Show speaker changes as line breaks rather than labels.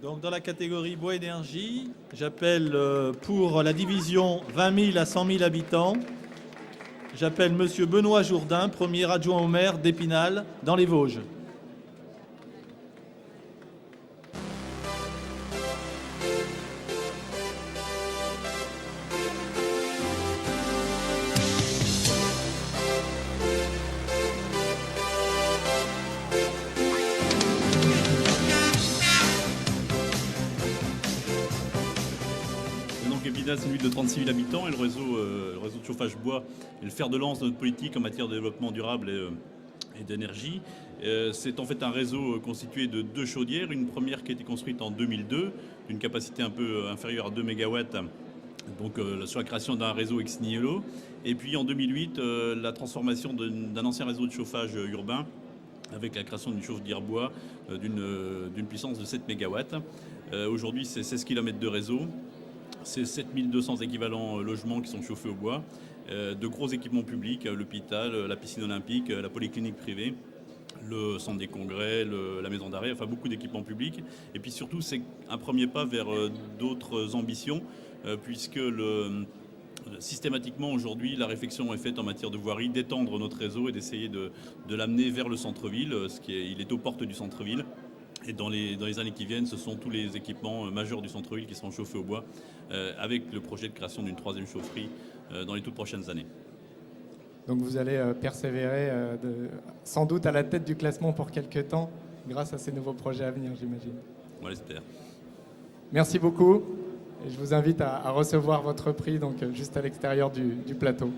Donc dans la catégorie bois énergie, j'appelle pour la division 20 000 à 100 000 habitants, j'appelle Monsieur Benoît Jourdain, premier adjoint au maire d'Épinal, dans les Vosges.
Épinal, c'est une ville de 36 000 habitants et le réseau de chauffage bois est le fer de lance de notre politique en matière de développement durable et d'énergie. C'est en fait un réseau constitué de 2 chaudières. Une première qui a été construite en 2002, d'une capacité un peu inférieure à 2 MW, donc sur la création d'un réseau ex nihilo. Et puis en 2008, la transformation d'un ancien réseau de chauffage urbain avec la création d'une chaudière bois d'une puissance de 7 MW. Aujourd'hui, c'est 16 km de réseau. C'est 7200 équivalents logements qui sont chauffés au bois, de gros équipements publics, l'hôpital, la piscine olympique, la polyclinique privée, le centre des congrès, la maison d'arrêt, enfin beaucoup d'équipements publics. Et puis surtout, c'est un premier pas vers d'autres ambitions, puisque systématiquement aujourd'hui, la réflexion est faite en matière de voirie, d'étendre notre réseau et d'essayer de l'amener vers le centre-ville, il est aux portes du centre-ville. Et dans les années qui viennent, ce sont tous les équipements majeurs du centre-ville qui seront chauffés au bois, avec le projet de création d'une 3e chaufferie dans les toutes prochaines années.
Donc vous allez persévérer sans doute à la tête du classement pour quelques temps, grâce à ces nouveaux projets à venir, j'imagine.
On l'espère.
Merci beaucoup. Et je vous invite à recevoir votre prix donc, juste à l'extérieur du plateau.